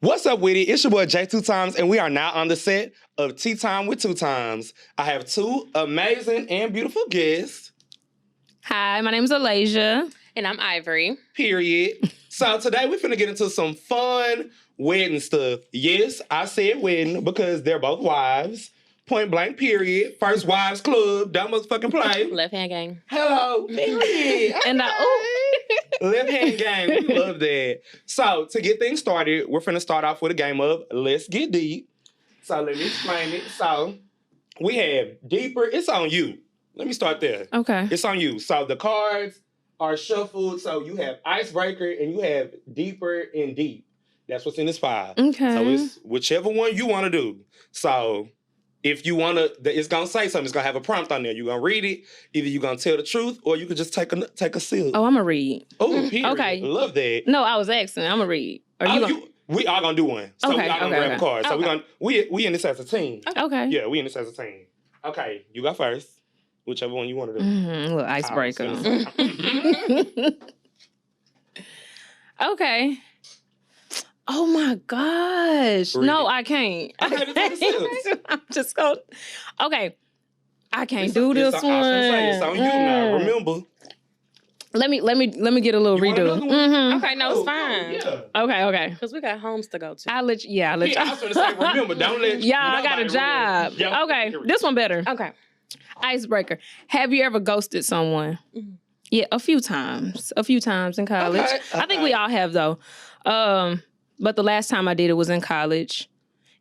What's up with it? It's your boy J 2 Times, and we are now on the set of Tea Time with 2 Times. I have two amazing and beautiful guests. Hi, my name is Alajasia. And I'm Ivory. Period. So today we're finna get into some fun wedding stuff. Yes, I said wedding because they're both wives. Point blank, period. First wives club. Don't motherfucking play. Left hand gang. Hello. Period. And Left hand game. We love that. So, to get things started, we're finna start off with a game of Let's Get Deep. So, let me explain it. So, we have Deeper. It's on you. Let me start there. Okay. It's on you. So, the cards are shuffled. So, you have Icebreaker and you have Deeper and Deep. That's what's in this file. Okay. So, it's whichever one you want to do. So, if you want to, it's going to say something. It's going to have a prompt on there. You're going to read it. Either you're going to tell the truth or you could just take a sip. Oh, I'm going to read. Oh, period. Okay. Love that. No, I was asking. I'm going to read. We are going to do one. So we are going to grab a card. So we in this as a team. Okay. Yeah, we in this as a team. Okay, you go first. Whichever one you want to do. Little icebreaker. Okay. Oh my gosh. Read No, it. I can't. Okay, take a sip. I'm just going to. Okay. I can't do this one. It's on you now. Remember. Let me get a little You want redo. another one? Okay, no, it's fine. Yeah. Okay. Because we got homes to go to. I'll let you. Yeah, I'll let you. Yeah, I was going to say, remember, don't let Yeah, I got a nobody job. ruin- Yeah, Okay, period. this one better. Okay. Icebreaker. Have you ever ghosted someone? Mhm. Yeah, a few times. A few times in college. Okay, I think okay. we all have though. But the last time I did it was in college.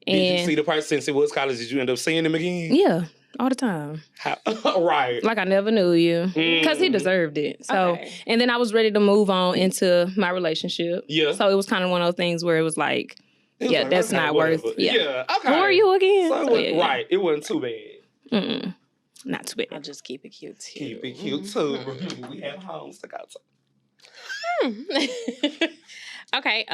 Did you And see the person since it was college? Did you end up seeing him again? yeah, all the time. How? Right. Like I never knew you. Because he deserved it. So Okay. and then I was ready to move on into my relationship. Yeah. So it was kind of one of those things where it was like, It was yeah, like, that's okay, not whatever. worth. Yeah. Yeah, okay. Who are you again? So it So, was, yeah. right. It wasn't too bad. Mm-mm. Not too I'll bad. just keep it cute too. Keep it cute too. We have homes to go to. Okay.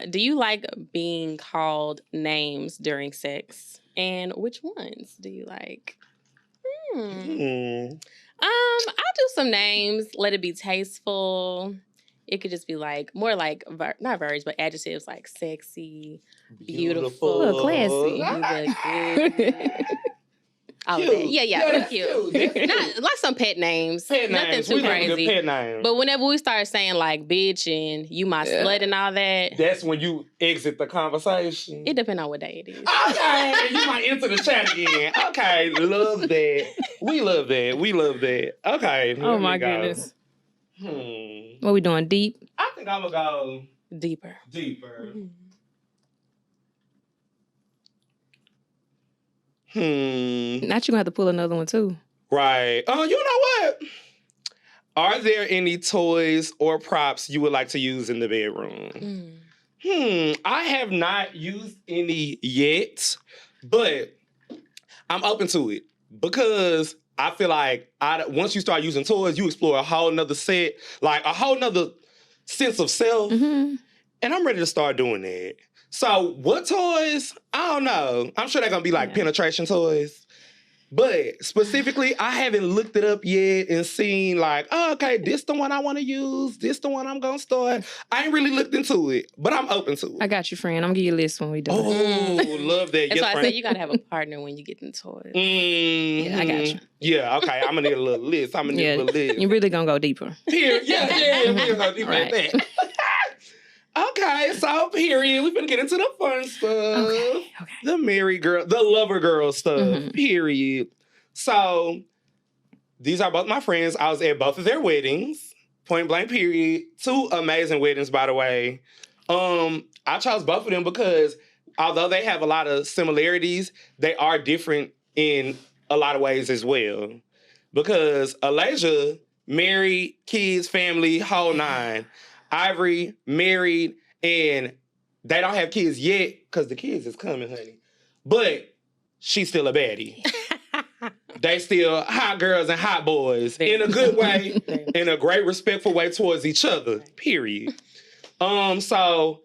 Do you like being called names during sex? And which ones do you like? I'll do some names. Let it be tasteful. It could just be like more like not verbs, but adjectives like sexy, beautiful, Look, classy. you look good. All of Cute. that. Yeah, Yeah, real that's cute. cute. That's Not like some pet names. Pet Nothing names. too We love a good crazy. pet name. But whenever we start saying like bitch and you my slut and all that, That's when you exit the conversation. it depends on what day it is. Okay, you might enter the chat again. Okay, love that. We love that. We love that. Okay. Oh let my me go. goodness. Hmm. What we doing? Deep? I think I'm gonna go Deeper. deeper. Mhm. Not you gonna have to pull another one too. Right. Oh, you know what? Are there any toys or props you would like to use in the bedroom? I have not used any yet, but I'm open to it because I feel like once you start using toys, you explore a whole nother set, like a whole nother sense of self, Mm-hmm. and I'm ready to start doing that. So what toys? I don't know. I'm sure they're gonna be like penetration toys. But specifically, I haven't looked it up yet and seen like, oh, okay, this the one I want to use. This the one I'm gonna start. I ain't really looked into it, but I'm open to it. I got you, friend. I'm gonna give you a list when we do it. Oh, love that. That's why I friend. said you gotta have a partner when you get them toys. Yeah, I got you. Yeah, okay. I'm gonna need a little list. I'm gonna need a little list. You really gonna go deeper. Here, yeah, we're gonna do Right. that. Okay, so period. We're gonna get into the fun stuff. Okay. The married girl, the lover girl stuff. Mhm. Period. So these are both my friends. I was at both of their weddings. Point blank. Period. Two amazing weddings, by the way. I chose both of them because although they have a lot of similarities, they are different in a lot of ways as well. Because Alajasia married, kids, family, whole nine. Ivory married, and they don't have kids yet because the kids is coming, honey. But she's still a baddie. They still hot girls and hot boys in a good way, in a great respectful way towards each other. Period. So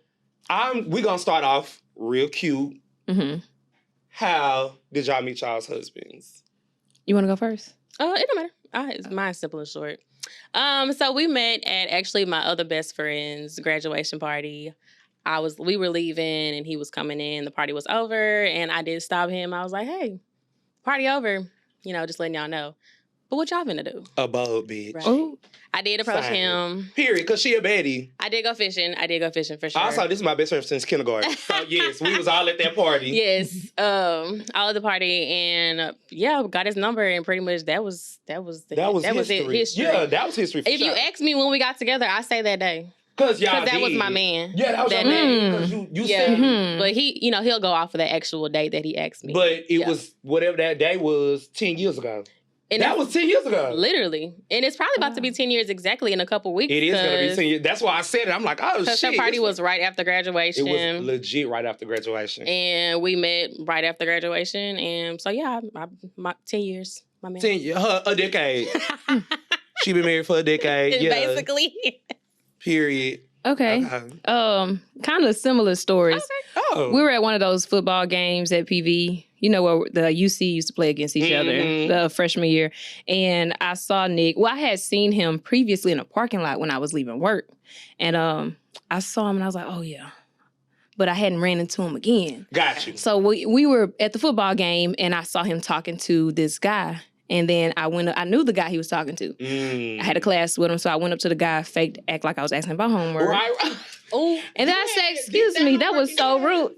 we gonna start off real cute. Mm-hmm. How did y'all meet y'all's husbands? You want to go first? It don't matter. Mine's simple and short. So we met at actually my other best friend's graduation party. we were leaving and he was coming in. The party was over and I did stop him. I was like, hey, party over. You know, just letting y'all know. But what y'all finna do? A bold bitch. Right. Ooh. I did approach Same. him. Period, because she a baddie. I did go fishing for sure. Also, this is my best friend since kindergarten. So, yes, we was all at that party. Yes, all at the party, and got his number, and pretty much that was history. Yeah, that was history. For If you ask me when we got together, I say that day because that was my man. Yeah, that was your man. Because you said, But he, he'll go off of the actual date that he asked me. but it was whatever that day was 10 years ago. And that was 10 years ago. Literally. And it's probably about to be 10 years exactly in a couple weeks. It is going to be 10 years. That's why I said it. I'm like, oh, shit. Because her party was right after graduation. It was legit right after graduation. And we met right after graduation. And so, my 10 years. My man. 10 years. A decade. She been married for a decade. Yeah. Basically. Period. Okay. Kind of similar stories. Okay. Oh. We were at one of those football games at PV. You know, where the UC used to play against each other the freshman year. And I saw Nick. Well, I had seen him previously in a parking lot when I was leaving work. And I saw him and I was like, oh, yeah. But I hadn't ran into him again. Got you. So we were at the football game and I saw him talking to this guy. And then I knew the guy he was talking to. I had a class with him, so I went up to the guy, act like I was asking about homework. Right. Oh, and then I said, excuse me, that was so rude.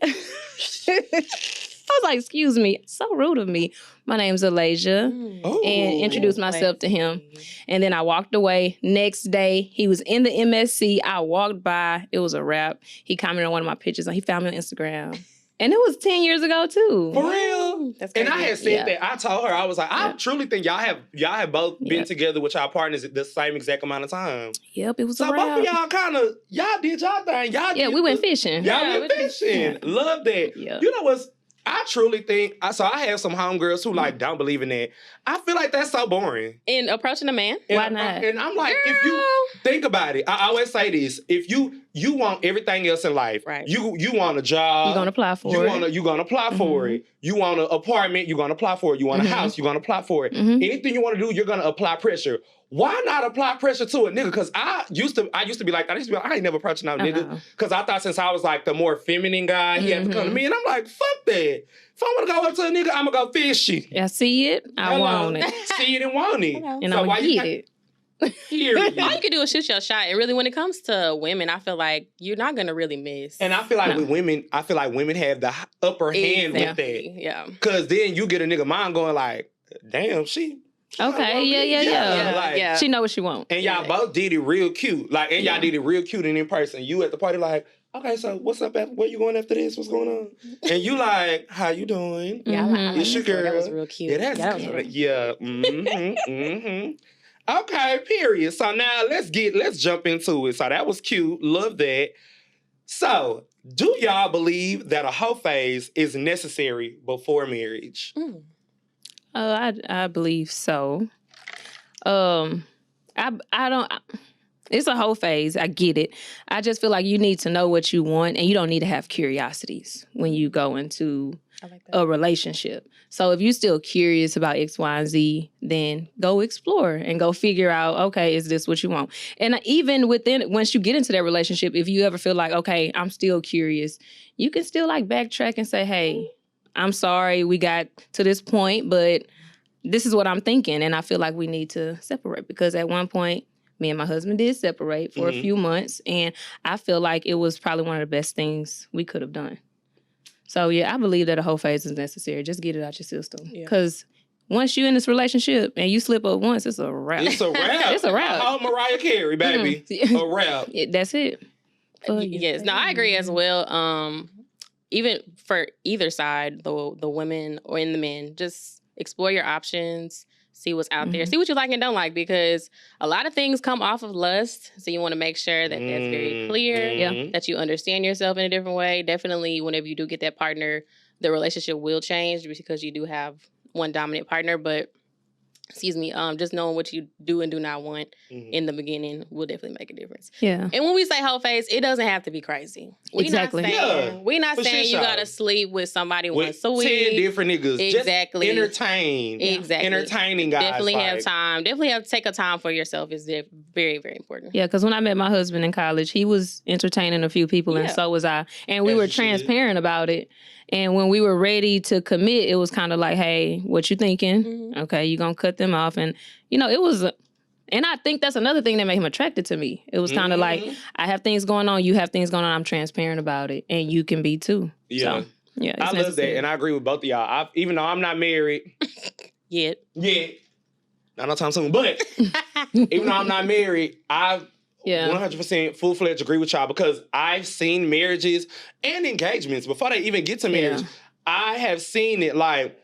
I was like, excuse me, so rude of me. My name's Alajasia. And introduced myself to him. And then I walked away. Next day, he was in the MSC. I walked by. It was a wrap. He commented on one of my pictures. He found me on Instagram. And it was 10 years ago, too. For real? That's and crazy. I had said that. I told her, I was like, I truly think y'all have both been together with y'all partners at the same exact amount of time. Yep, it was so a wrap. both of y'all y'all did y'all thing. We went fishing. Y'all went fishing. Love that. Yeah. You know what's, I truly think, so I have some homegirls who don't believe in that. I feel like that's so boring. In approaching a man? Why not? And I'm like, if you think about it, I always say this, if you want everything else in life, right. you want a job. You're going to apply for it. You're going to apply for it. You want an apartment, you're going to apply for it. You want a house, you're going to apply for it. Anything you want to do, you're going to apply pressure. Why not apply pressure to a nigga? Because I used to be like that. I used to be like, I ain't never approaching no nigga. Because I thought since I was like the more feminine guy, he had to come to me. And I'm like, fuck that. If I want to go up to a nigga, I'm going to go fishy. I see it. I want it. See it and want it. And I'm going to get it. Period. All you can do is shoot your shot. And really, when it comes to women, I feel like you're not going to really miss. And I feel like with women, have the upper hand with that. Yeah. Because then you get a nigga mind going like, damn, she... Okay, yeah. She know what she want. And y'all both did it real cute. Y'all did it real cute and in person. You at the party like, okay, so what's up? Where you going after this? What's going on? And you like, how you doing? Yeah, I like it's your girl. That was real cute. Yeah, that's good. Yeah. Okay, period. So now let's jump into it. So that was cute. Love that. So, do y'all believe that a hoe phase is necessary before marriage? I believe so. I don't. It's a whole phase. I get it. I just feel like you need to know what you want, and you don't need to have curiosities when you go into a relationship. So if you're still curious about X, Y, and Z, then go explore and go figure out, okay, is this what you want? And even once you get into that relationship, if you ever feel like, okay, I'm still curious, you can still backtrack and say, hey, I'm sorry we got to this point, but this is what I'm thinking. And I feel like we need to separate because at one point, me and my husband did separate for a few months. And I feel like it was probably one of the best things we could have done. So, yeah, I believe that a whole phase is necessary. Just get it out your system. Because once you're in this relationship and you slip up once, it's a wrap. It's a wrap. It's a wrap. Oh, Mariah Carey, baby. A wrap. That's it. Yes. No, I agree as well. Even for either side, the women or in the men, just explore your options, see what's out there, see what you like and don't like, because a lot of things come off of lust. So you want to make sure that that's very clear, that you understand yourself in a different way. Definitely, whenever you do get that partner, the relationship will change because you do have one dominant partner. But just knowing what you do and do not want in the beginning will definitely make a difference. Yeah. And when we say whole phase, it doesn't have to be crazy. Exactly. We're not For saying sure. you gotta sleep with somebody with once a week. 10 different niggas. Exactly. Just entertain. Exactly. Entertaining guys. Definitely have time. Definitely have to take a time for yourself is very, very important. Yeah, because when I met my husband in college, he was entertaining a few people, and so was I. And we As were you should. transparent about it. And when we were ready to commit, it was kind of like, hey, what you thinking? Okay, you gonna cut them off. And, it was... And I think that's another thing that made him attracted to me. It was kind of like, I have things going on, you have things going on, I'm transparent about it. And you can be too. Yeah. So, yeah, it's I love necessary. that. And I agree with both of y'all. Even though I'm not married. Yet. Not no time soon. But even though I'm not married, I 100% full-fledged agree with y'all because I've seen marriages and engagements before they even get to marriage. I have seen it like,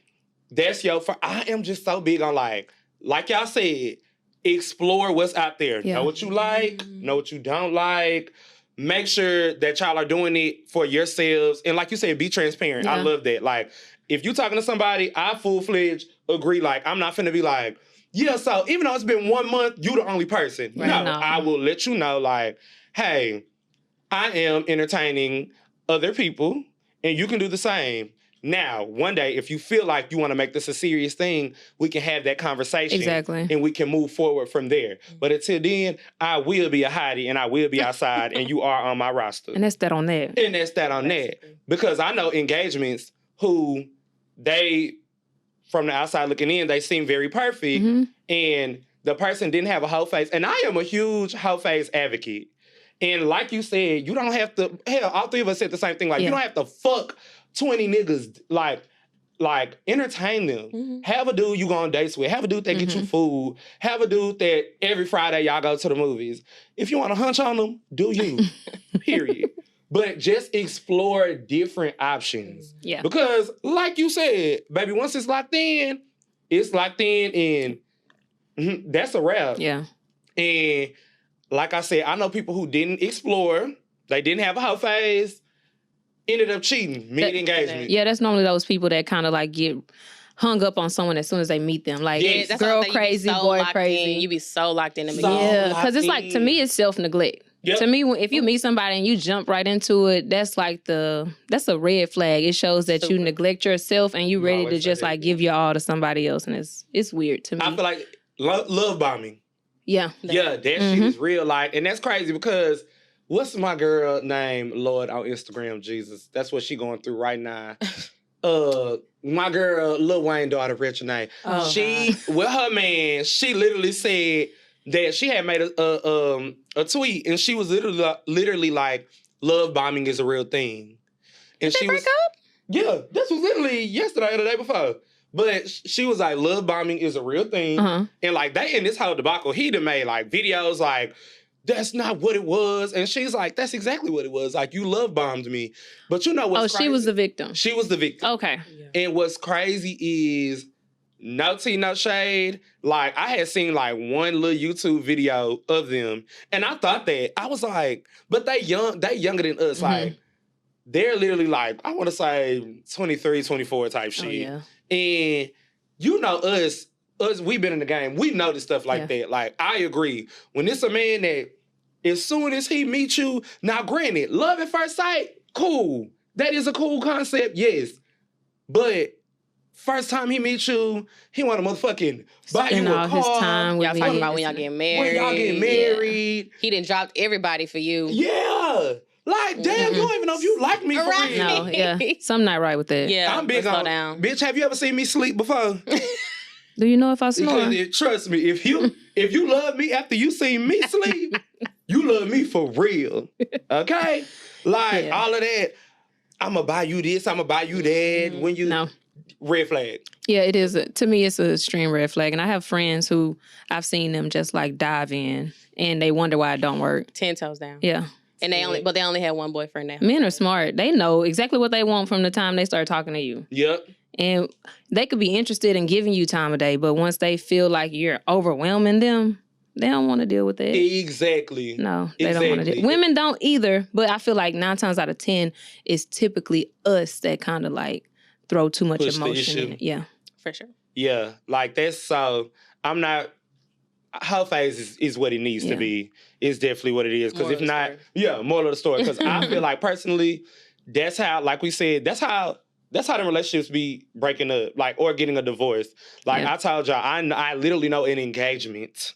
that's I am just so big on like y'all said, explore what's out there. Know what you like, know what you don't like. Make sure that y'all are doing it for yourselves. And like you said, be transparent. I love that. Like, if you talking to somebody, I full-fledged agree. Like, I'm not finna be like, yeah, so even though it's been 1 month, you the only person. Right. No, I will let you know, like, hey, I am entertaining other people, and you can do the same. Now, one day, if you feel like you want to make this a serious thing, we can have that conversation. Exactly. And we can move forward from there. But until then, I will be a hottie and I will be outside and you are on my roster. And that's that on that. And that's that on that. Because I know engagements who from the outside looking in, they seem very perfect. And the person didn't have a whole face. And I am a huge whole face advocate. And like you said, you don't have to, hell, all three of us said the same thing. Like, you don't have to fuck 20 niggas, like entertain them. Have a dude you go on dates with. Have a dude that get you food. Have a dude that every Friday y'all go to the movies. If you want to hunch on them, do you. Period. But just explore different options. Yeah. Because like you said, baby, once it's locked in and that's a wrap. Yeah. And like I said, I know people who didn't explore. They didn't have a whole phase. Ended up cheating mid-engagement. Yeah, that's normally those people that kind of like get hung up on someone as soon as they meet them. Like, girl crazy, boy crazy. You be so locked in the beginning. Yeah, because it's like, to me, it's self-neglect. Yep. To me, if you meet somebody and you jump right into it, that's a red flag. It shows that you neglect yourself and you ready to just like give your all to somebody else. And it's weird to me. I feel like love bombing. Yeah. Yeah, that shit is real. Like, and that's crazy because what's my girl name, Lord, on Instagram, Jesus? That's what she going through right now. My girl, Lil Wayne daughter, Rich name. She, with her man, she literally said that she had made a tweet and she was literally like, love bombing is a real thing. And Did they break up? Yeah, this was literally yesterday or the day before. But she was like, love bombing is a real thing. And like, they in this whole debacle, he done made like videos like, that's not what it was. And she's like, that's exactly what it was. Like, you love bombed me. But you know what's crazy? She was the victim. She was the victim. Okay. Yeah. And what's crazy is, no tea, no shade. Like, I had seen like one little YouTube video of them. And I thought that, I was like, but they younger than us. Like, they're literally like, I want to say 23, 24 type shit. Yeah. And you know us, we've been in the game. We know this stuff like that. Like, I agree. When it's a man that, as soon as he meets you, now granted, love at first sight, cool. That is a cool concept, yes. But first time he meets you, he want to motherfucking buy you a car. His time with y'all talking about when y'all getting married. When y'all getting married. Yeah. He done dropped everybody for you. Yeah. Like, damn, you don't even know if you like me for real. No, yeah. Something not right with that. Yeah, I'm big on, slow down. Bitch, have you ever seen me sleep before? Do you know if I snore? Trust me, if you love me after you seen me sleep, you love me for real. Okay? Like, all of that, I'm going to buy you this, I'm going to buy you that. When you... No. Red flag. Yeah, it is. To me, it's an extreme red flag. And I have friends who I've seen them just like dive in and they wonder why it don't work. 10 toes down. Yeah. And they only had one boyfriend now. Men are smart. They know exactly what they want from the time they start talking to you. Yep. And they could be interested in giving you time of day, but once they feel like you're overwhelming them, they don't want to deal with that. Exactly. No, they don't want to deal. Women don't either, but I feel like 9 times out of 10, it's typically us that kind of like throw too much emotion in it. Yeah. For sure. Yeah. Like, that's so... I'm not. Her phase is what it needs to be. It's definitely what it is. Because if not, moral of the story. Because I feel like personally, that's how, like we said, that's how the relationships be breaking up, like, or getting a divorce. Like I told y'all, I literally know an engagement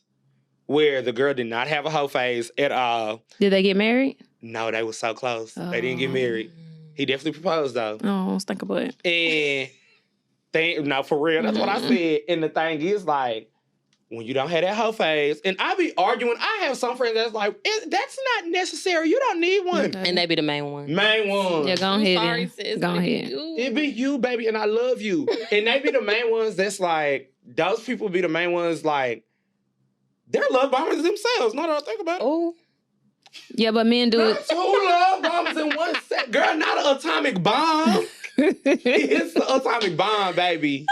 where the girl did not have a hoe phase at all. Did they get married? No, they were so close. They didn't get married. He definitely proposed though. Oh, let's think about it. And no, for real, that's what I said. And the thing is, like, when you don't have that hoe phase, and I be arguing, I have some friends that's like, that's not necessary. You don't need one. Okay. And they be the main one. Main one. Yeah, go ahead. Sorry, sis. Go ahead. It be you, baby, and I love you. And they be the main ones that's like, those people be the main ones like, they're love bombers themselves. Now that I think about it. Oh. Yeah, but men do it. Two love bombs in one set. Girl, not an atomic bomb. It's the atomic bomb, baby.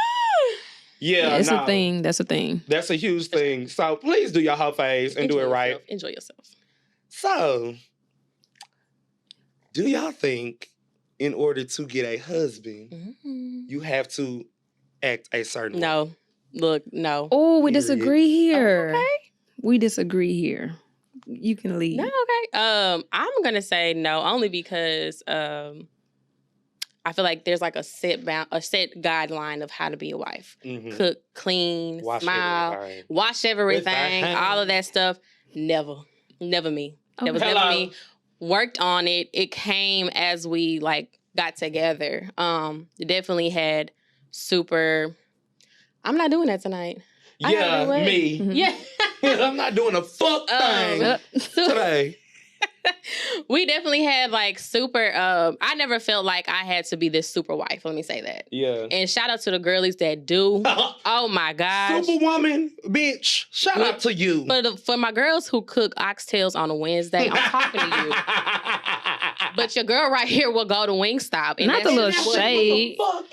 Yeah, it's a thing. That's a thing. That's a huge thing. So please do your hoe phase and do it right. Enjoy yourself. So, do y'all think in order to get a husband, you have to act a certain way? No. Look, no. Oh, we disagree here. Oh, okay. We disagree here. You can leave. No, okay. I'm gonna say no, only because I feel like there's like a set guideline of how to be a wife. Mm-hmm. Cook, clean, smile, wash everything, all of that stuff. Never me. Okay. That was never me. Worked on it. It came as we like got together. Definitely had super. I'm not doing that tonight. Yeah, me. Mm-hmm. Yeah. I'm not doing a fuck thing today. We definitely had like super, I never felt like I had to be this super wife. Let me say that. Yeah. And shout out to the girlies that do. Oh my gosh. Superwoman, bitch. Shout out to you. For my girls who cook oxtails on a Wednesday, I'm talking to you. But your girl right here will go to Wingstop. And not the little shade. Or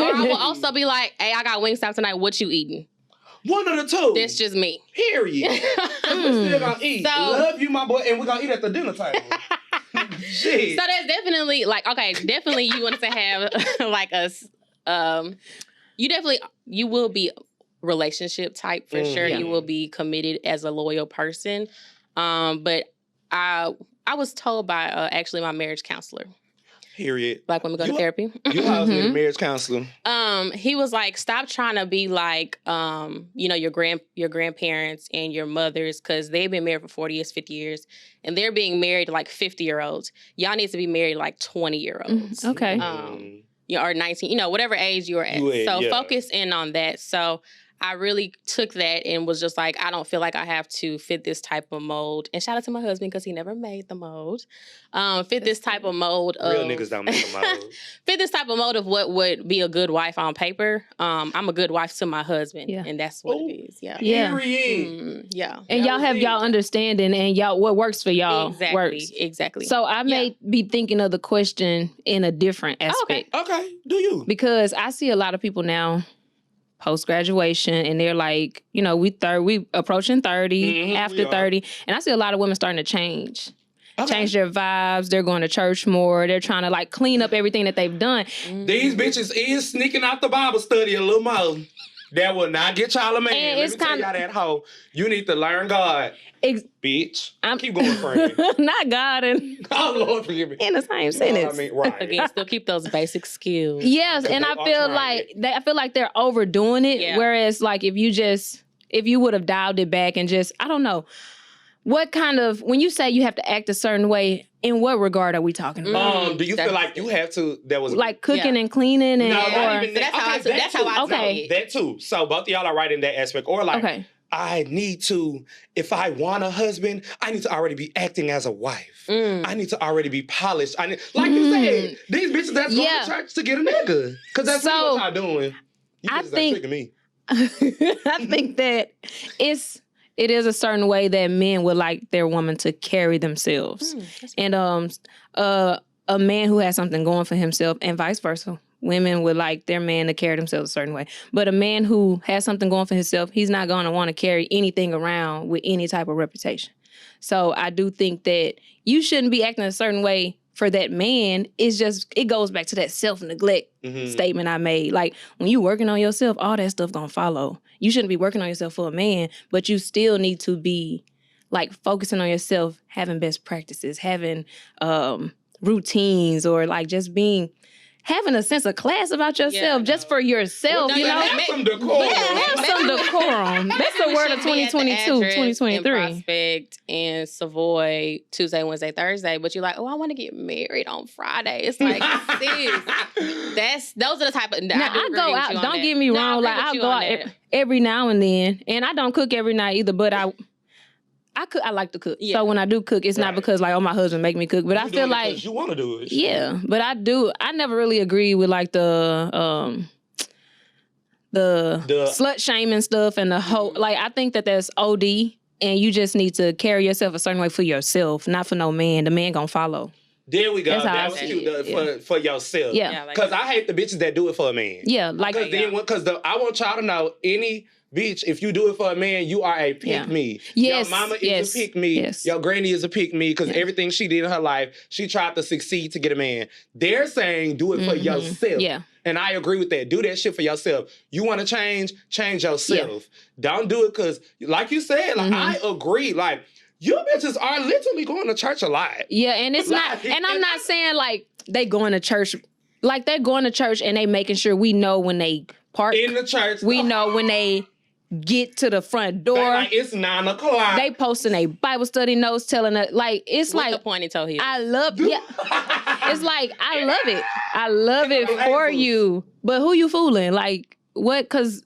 I will also be like, hey, I got Wingstop tonight. What you eating? One of the two. That's just me. Period. We still gonna eat. So, love you, my boy, and we're gonna eat at the dinner table. Shit. So that's definitely like, okay, definitely you want to have like you will be relationship type for sure. Yeah. You will be committed as a loyal person. But I was told by actually my marriage counselor. Period. Black women go to therapy. You house me a marriage counselor. He was like, stop trying to be like, your grandparents and your mothers, because they've been married for 40 years, 50 years, and they're being married to like 50-year-olds. Y'all need to be married to like 20-year-olds. Okay. Or 19, whatever age you're at. Focus in on that. So I really took that and was just like, I don't feel like I have to fit this type of mold. And shout out to my husband because he never made the mold. Fit this type of mold of... Real niggas don't make the mold. Fit this type of mold of what would be a good wife on paper. I'm a good wife to my husband. Yeah. And that's what it is. Yeah. Yeah. And y'all have y'all understanding and y'all what works for y'all works. Exactly. So I may be thinking of the question in a different aspect. Okay. Do you? Because I see a lot of people now post-graduation and they're like, we approaching 30, after 30. And I see a lot of women starting to change. Change their vibes. They're going to church more. They're trying to like clean up everything that they've done. These bitches is sneaking out the Bible study a little more. That will not get y'all a man. And Let me tell y'all that hoe. You need to learn God. Bitch. Keep going, friend. Not God and... Oh, Lord, forgive me. In the same sentence. Right. Again, still keep those basic skills. Yes, and I feel like they're overdoing it. Yeah. Whereas, like, if you would have dialed it back and just, I don't know, what kind of, when you say you have to act a certain way, in what regard are we talking about? Do you feel like you have to, like cooking and cleaning and... No, not even that. That's how I took it. That too. So both of y'all are right in that aspect. Or like, I need to, if I want a husband, I need to already be acting as a wife. I need to already be polished. Like you said, these bitches that's going to church to get a nigga. Because that's really what y'all doing. You bitches ain't tricking me. I think that it is a certain way that men would like their woman to carry themselves. And a man who has something going for himself and vice versa. Women would like their man to carry themselves a certain way. But a man who has something going for himself, he's not going to want to carry anything around with any type of reputation. So I do think that you shouldn't be acting a certain way for that man, it goes back to that self-neglect statement I made. Like, when you working on yourself, all that stuff gonna follow. You shouldn't be working on yourself for a man, but you still need to be, like, focusing on yourself, having best practices, having routines, or, like, just having a sense of class about yourself, just for yourself, Well, you know? have some decorum. Have some decorum. That's the word of 2022, 2023. Prospect and Savoy Tuesday, Wednesday, Thursday, but you're like, oh, I want to get married on Friday. It's like, sis, those are the type of. Now, I go out. Don't get me wrong. Like, I'll go out every now and then, and I don't cook every night either. But I cook. I like to cook. Yeah. So when I do cook, it's not because, like, oh, my husband make me cook, but I feel like you want to do it. Yeah, but I do. I never really agree with, like, the slut shaming stuff and the whole. Like, I think that that's OD, and you just need to carry yourself a certain way for yourself, not for no man. The man gonna follow. There we go. That was cute for yourself. Yeah, because I hate the bitches that do it for a man. Yeah, like because I want y'all to know, any bitch, if you do it for a man, you are a pick me. Yes, your mama is a pick me. Yes. Your granny is a pick me, because everything she did in her life, she tried to succeed to get a man. They're saying do it for yourself. Yeah. And I agree with that. Do that shit for yourself. You want to change yourself. Yeah. Don't do it because, like you said, like I agree. Like, you bitches are literally going to church a lot. Yeah, and it's not, and I'm not saying, like, they going to church, like, they're going to church and they making sure we know when they park in the church. We know when they get to the front door. Like, it's 9 o'clock. They posting a Bible study notes telling us, like, it's with like the pointy toe heel. I love, it's like, I love it. I love it for you. But who you fooling? Like, what? Because,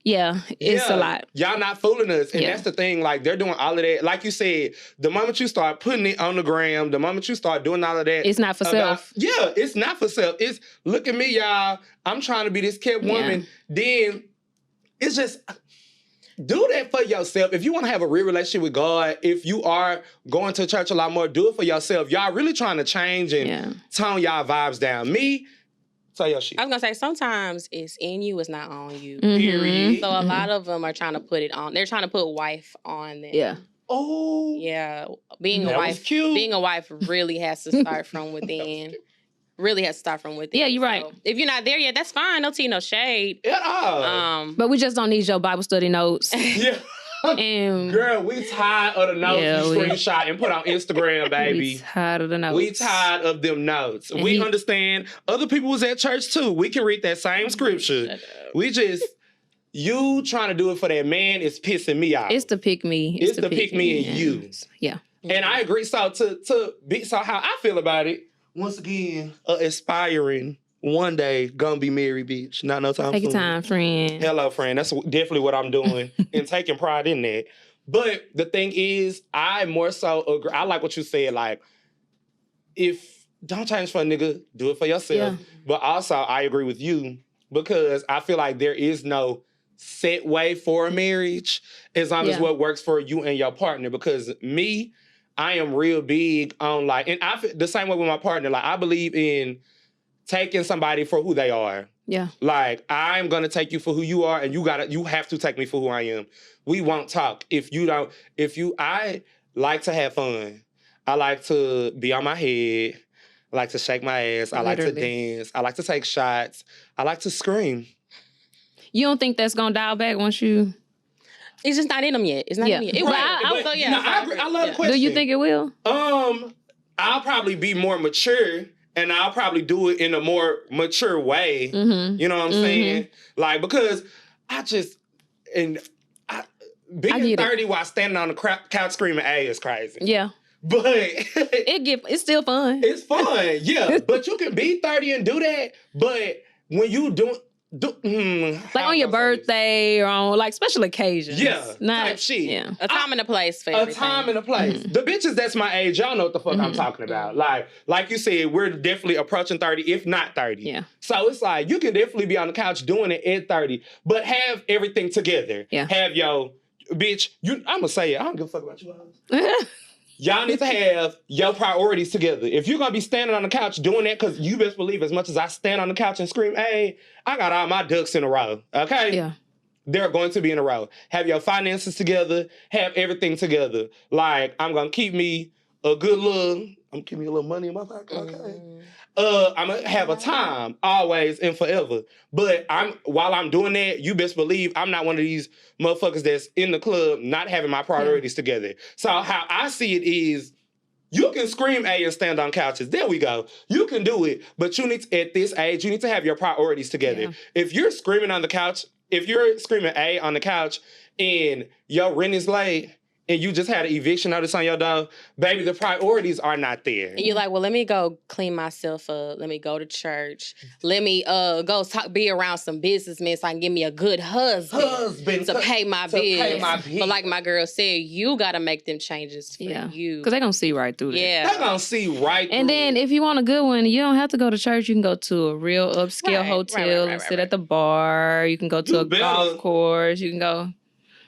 it's a lot. Y'all not fooling us. And that's the thing. Like, they're doing all of that. Like you said, the moment you start putting it on the gram, the moment you start doing all of that. It's not for self. Yeah, it's not for self. It's, look at me, y'all. I'm trying to be this kept woman. Then it's just, do that for yourself. If you want to have a real relationship with God, if you are going to church a lot more, do it for yourself. Y'all really trying to change and tone y'all vibes down. Me, tell your shit. I was going to say, sometimes it's in you, it's not on you. Period. So a lot of them are trying to put it on. They're trying to put wife on them. Yeah. Oh. Yeah. Being a wife really has to start from within. Really has to start from within. Yeah, you're right. So if you're not there yet, that's fine. No tea, no shade. At all. But we just don't need your Bible study notes. Yeah. And girl, we tired of the notes you screenshot and put on Instagram, baby. We tired of the notes. We tired of them notes. And we understand other people was at church too. We can read that same scripture. We just, you trying to do it for that man is pissing me off. It's the pick me. It's the pick me and you. Yeah. And I agree. So so how I feel about it, once again, aspiring one day gonna be married, bitch. Not no time soon. Take your time, friend. Hello, friend. That's definitely what I'm doing and taking pride in that. But the thing is, I more so agree. I like what you said. Like, if don't change for a nigga, do it for yourself. Yeah. But also, I agree with you because I feel like there is no set way for a marriage as long as what works for you and your partner. Because me, I am real big on, like, and I feel the same way with my partner. Like, I believe in taking somebody for who they are. Yeah. Like, I'm gonna take you for who you are, and you have to take me for who I am. We won't talk if you don't. I like to have fun. I like to be on my head. I like to shake my ass. I like to dance. I like to take shots. I like to scream. You don't think that's gonna dial back once you? It's just not in them yet. It's not in them yet. I agree. I love the question. Do you think it will? I'll probably be more mature. And I'll probably do it in a more mature way. Mm-hmm. You know what I'm saying? Like, because being 30 while standing on the couch screaming A is crazy. Yeah. But it's still fun. It's fun, yeah. But you can be 30 and do that. But when you like on your birthday or on, like, special occasions. Yeah, not type shit. Yeah. A time and a place for everything. A time and a place. The bitches that's my age, y'all know what the fuck I'm talking about. Like you said, we're definitely approaching 30, if not 30. Yeah. So it's like, you can definitely be on the couch doing it at 30, but have everything together. Yeah. Have your, bitch, I'm gonna say it, I don't give a fuck about you hoes. Y'all need to have your priorities together. If you're going to be standing on the couch doing that, because you best believe as much as I stand on the couch and scream, hey, I got all my ducks in a row, okay? Yeah. They're going to be in a row. Have your finances together. Have everything together. Like, I'm going to keep me a good little I'm giving me a little money in my pocket. Okay. Mm. I'm gonna have a time always and forever. But while I'm doing that, you best believe I'm not one of these motherfuckers that's in the club not having my priorities together. So how I see it is, you can scream A and stand on couches. There we go. You can do it, but you need to, at this age, you need to have your priorities together. Yeah. If you're screaming on the couch, if you're screaming A on the couch and your rent is late, and you just had an eviction notice on your door, baby, the priorities are not there. And you're like, well, let me go clean myself up. Let me go to church. Let me be around some businessmen so I can give me a good husband to pay my bills. But like my girl said, you got to make them changes for you. Because they're going to see right through that. Yeah. They're going to see right through And then if you want a good one, you don't have to go to church. You can go to a real upscale hotel and sit at the bar. You can go to a golf course. You can go...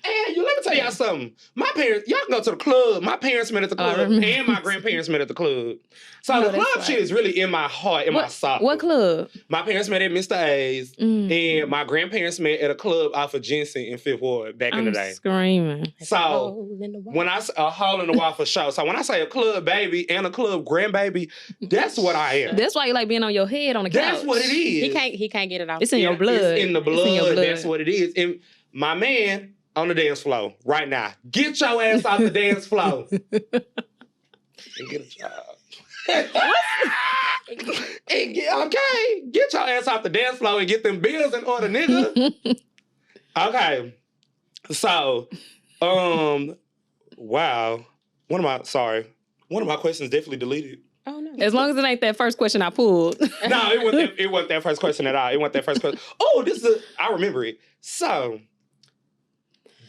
And let me tell y'all something. My parents, y'all can go to the club. My parents met at the club, and my grandparents met at the club. So the club shit is really in my heart, in my soul. What club? My parents met at Mr. A's, and my grandparents met at a club off of Jensen in Fifth Ward back in the day. Screaming. So when I say a hole in the wall for sure. So when I say a club baby and a club grandbaby, that's what I am. That's why you like being on your head on the couch. That's what it is. He can't get it off. It's in your blood. It's in the blood. It's in your blood. That's what it is. And my man on the dance floor right now. Get your ass off the dance floor. And get a job. Get your ass off the dance floor and get them bills in order, nigga. Okay. So, wow. One of my questions definitely deleted. Oh, no. As long as it ain't that first question I pulled. No, it wasn't that first question at all. It wasn't that first question. Oh, I remember it. So,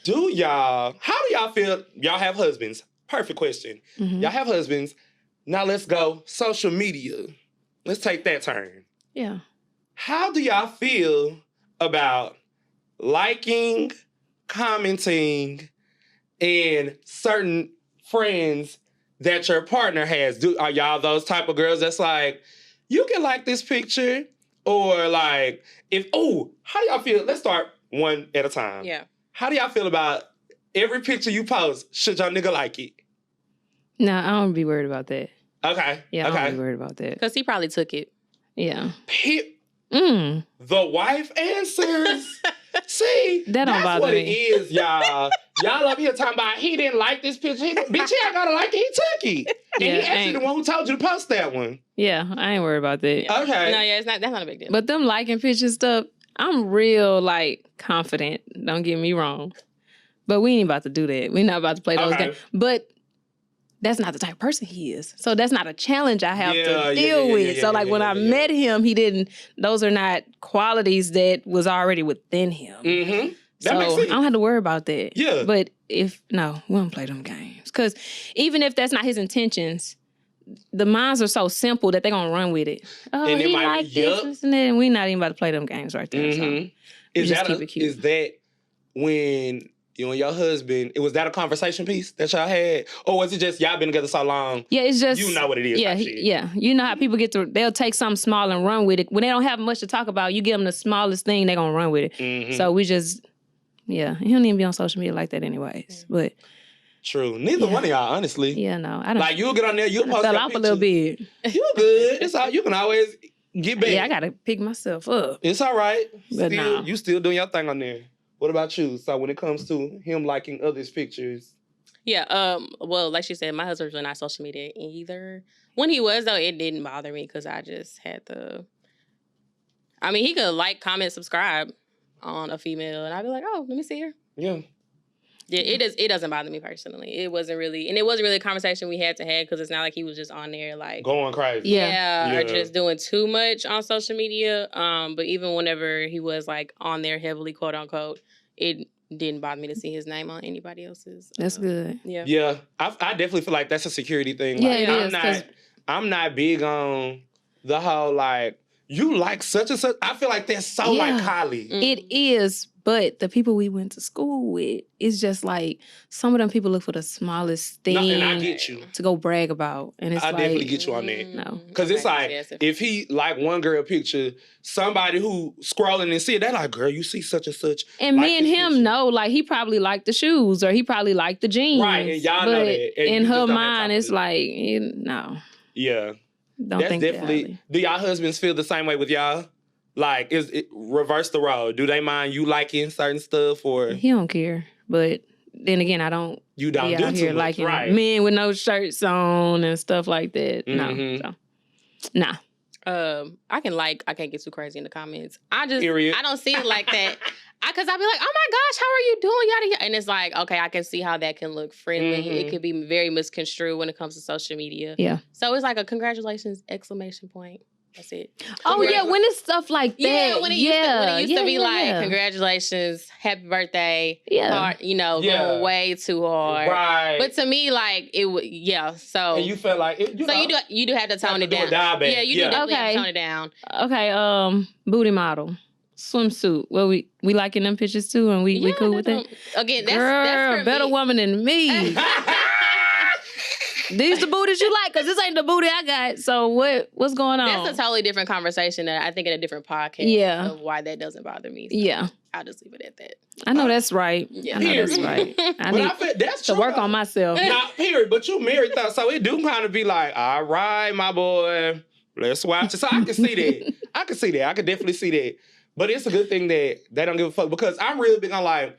how do y'all feel? Y'all have husbands. Perfect question. Mm-hmm. Y'all have husbands. Now let's go social media. Let's take that turn. Yeah. How do y'all feel about liking, commenting, and certain friends that your partner has? Are y'all those type of girls that's like, you can like this picture? Or like, how y'all feel? Let's start one at a time. Yeah. How do y'all feel about every picture you post? Should your nigga like it? No, I don't be worried about that. Okay. Yeah, I don't be worried about that. Because he probably took it. Yeah. The wife answers. See, that don't bother what me. It is, y'all. Y'all up here talking about he didn't like this picture. Bitch, he ain't gotta like it. He took it. And he actually the one who told you to post that one. Yeah, I ain't worried about that. Okay. No, yeah, that's not a big deal. But them liking pictures stuff, I'm real, confident. Don't get me wrong. But we ain't about to do that. We're not about to play those games. But that's not the type of person he is. So that's not a challenge I have to deal with. So, when I met him, those are not qualities that was already within him. Mm-hmm. That so makes sense. I don't have to worry about that. Yeah. But we don't play them games. Because even if that's not his intentions, the minds are so simple that they're going to run with it. Oh, and he like this and that, and we're not even about to play them games right there. Mm-hmm. So is that when you and your husband, was that a conversation piece that y'all had? Or was it just y'all been together so long? Yeah, it's just... You know what it is. Yeah. You know how people they'll take something small and run with it. When they don't have much to talk about, you give them the smallest thing, they're going to run with it. Mm-hmm. So we just... Yeah, he don't even be on social media like that anyways. But... True. Neither one of y'all, honestly. Yeah, no. I don't... you'll get on there, you'll post fell off a little bit. You good. It's all, you can always get back. Yeah, I got to pick myself up. It's all right. But You still doing your thing on there. What about you? So when it comes to him liking others' pictures? Yeah, well, like she said, my husband's really not social media either. When he was, though, it didn't bother me because I just had he could like, comment, subscribe on a female, and I'd be like, oh, let me see her. Yeah. Yeah, it doesn't bother me personally. It wasn't really a conversation we had to have because it's not like he was just on there going crazy. Yeah, or just doing too much on social media. But even whenever he was on there heavily, quote unquote, it didn't bother me to see his name on anybody else's. That's good. Yeah. Yeah, I definitely feel like that's a security thing. Yeah, I'm not big on the whole you like such and such. I feel like that's so Kylie. Mm-hmm. It is, but the people we went to school with, it's just some of them people look for the smallest thing and I get you. to go brag about. And it's I definitely get you on that. No. Because it's if he one girl picture, somebody who scrolling and see it, they're like, girl, you see such and such. And me and him know, he probably liked the shoes or he probably liked the jeans. Right, and y'all know that. And in her mind, it's no. Yeah. Don't That's think definitely. that. Do y'all husbands feel the same way with y'all? Like, is it reverse the role? Do they mind you liking certain stuff, or He don't care. But then again, I don't you don't be do out too here much, liking right? men with no shirts on and stuff like that. Mhm. No. So, nah. I can't get too crazy in the comments. I Period. don't see it like that. Cause I'll be like, oh my gosh, how are you doing? Yada yada. And it's like, okay, I can see how that can look friendly. Mhm. It could be very misconstrued when it comes to social media. Yeah. So it's like a congratulations exclamation point. That's it. Oh yeah, when it's stuff like that. Yeah, when it used to be like, yeah. congratulations, happy birthday. Yeah. Hard, going way too hard. Right. But to me, like it would, so. And you felt like it, So you do have to tone it do a down. dial back. Yeah, you do definitely have Okay. to tone it down. Okay, booty model. Swimsuit. Well, we liking them pictures too, and we cool with it. Again, Girl, that's for better me. woman than me. These the booties you like, because this ain't the booty I got. So what's going on? That's a totally different conversation that I think in a different podcast. Yeah. Of why that doesn't bother me. So Yeah. I'll just leave it at that. I know that's right. Yeah. I know that's Period. right. I But need I feel that's to true, work though. on myself. Nah, period. But you married though, so it do kind of be like, all right, my boy, let's watch it. So I can see that. I can see that. I can definitely see that. But it's a good thing that they don't give a fuck, because I'm really big on like,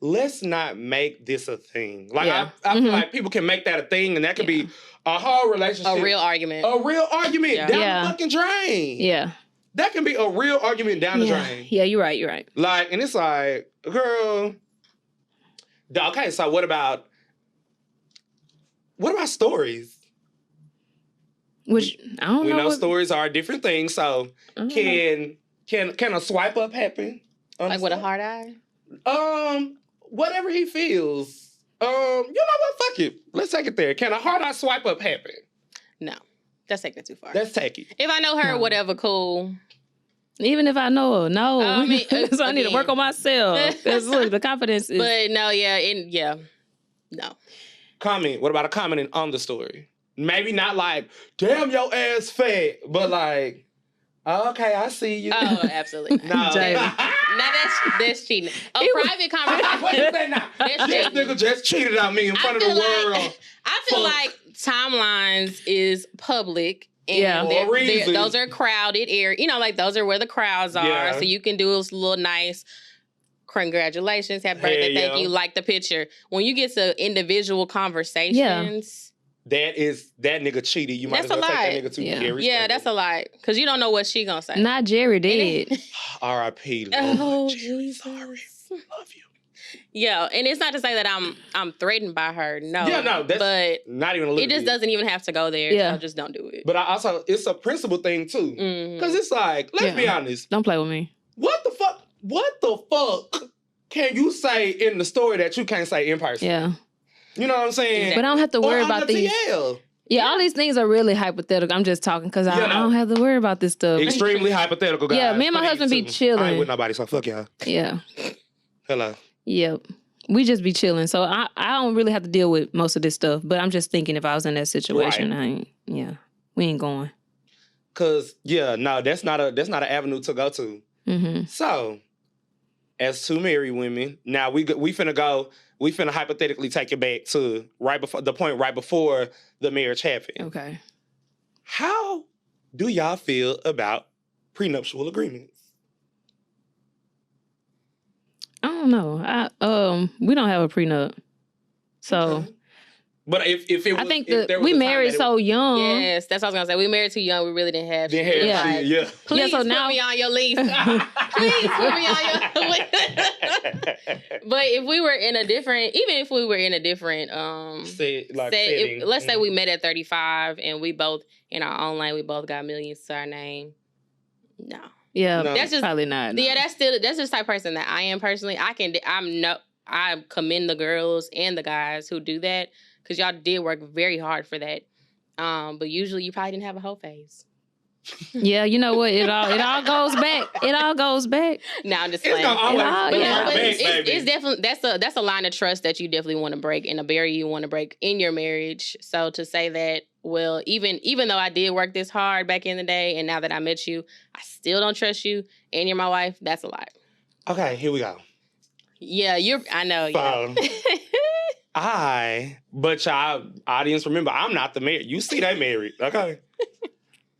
let's not make this a thing. Like Yeah. I feel like people can make that a thing, and that could be a whole relationship, A real argument. a real argument Yeah. down Yeah. the fucking drain. Yeah. That can be a real argument down the Yeah. drain. Yeah, you're right. Like, and it's like, girl. Okay, so what about stories? Which I don't We know. know what- stories are different things. So I don't know. can a swipe up happen? Like with a hard eye? Whatever he feels. You know what? Fuck it. Let's take it there. Can a hard eye swipe up happen? No. That's taking it too far. Let's take it. If I know her, No. whatever, cool. Even if I know her, no. I mean, so I need to work on myself. Because look, the confidence is. But no, no. Comment. What about a commenting on the story? Maybe not like, damn your ass fat, but like, okay, I see you. Oh, absolutely not. No. Jada. Now that's cheating. A It was- private What conversation. you say now? That's This cheating. nigga just cheated on me in front of the world. I feel Fuck. like timelines is public. And Yeah. For a reason. those are crowded area. Like those are where the crowds are. Yeah. So you can do a little nice congratulations, happy birthday, Hell thank yeah. you, like the picture. When you get to individual conversations, That nigga cheated. You might That's as well a take lie. that nigga to Yeah. Gary. yeah, that's a lie. Because you don't know what she gonna say. Not Jerry did. R.I.P. Oh, Lord. Jerry, Jesus. sorry. Love you. Yeah, and it's not to say that I'm threatened by her. No. Yeah, no, that's but not even a little it just bit. doesn't even have to go there. Yeah. So just don't do it. But it's a principle thing too. Mhm. Because it's like, let's be honest. Don't play with me. What the fuck can you say in the story that you can't say in person? Yeah. You know what I'm saying? But I don't have to worry Or on about the these. TL. Yeah, all these things are really hypothetical. I'm just talking because I Yeah, no. don't have to worry about this stuff. Extremely hypothetical, guys. Yeah, me and my Please, husband be too. I chilling. ain't with nobody, so fuck y'all. Yeah. Hello. Yep. We just be chilling. So I don't really have to deal with most of this stuff. But I'm just thinking if I was in that situation, we ain't going. Cause that's not an avenue to go to. Mm-hmm. So, as two married women, now we finna hypothetically take it back to right before the marriage happened. Okay. How do y'all feel about prenuptial agreements? I don't know. We don't have a prenup. So Okay. But if it was, I think if there was we a time married that it so young. Yes, that's what I was gonna say. We married too young. We really didn't have Then shit. have Like, yeah. Please so put now- me on your lease. Please put me on your lease. But if we were in a different, Setting. let's say we met at 35 and we both in our own lane, we both got millions to our name. No. Yeah, No. that's just probably not. No. Yeah, that's just the type of person that I am personally. I commend the girls and the guys who do that because y'all did work very hard for that. But usually you probably didn't have a whole phase. Yeah, you know what? It all goes back. It all goes back. Now I'm just It's playing. gonna always Yeah, be yeah. like But that, baby. it's definitely that's a line of trust that you definitely want to break and a barrier you want to break in your marriage. So to say that, well, even though I did work this hard back in the day, and now that I met you, I still don't trust you, and you're my wife. That's a lie. Okay, here we go. Yeah, I know. Yeah. So, But y'all, audience, remember, I'm not the married. You see they married, okay?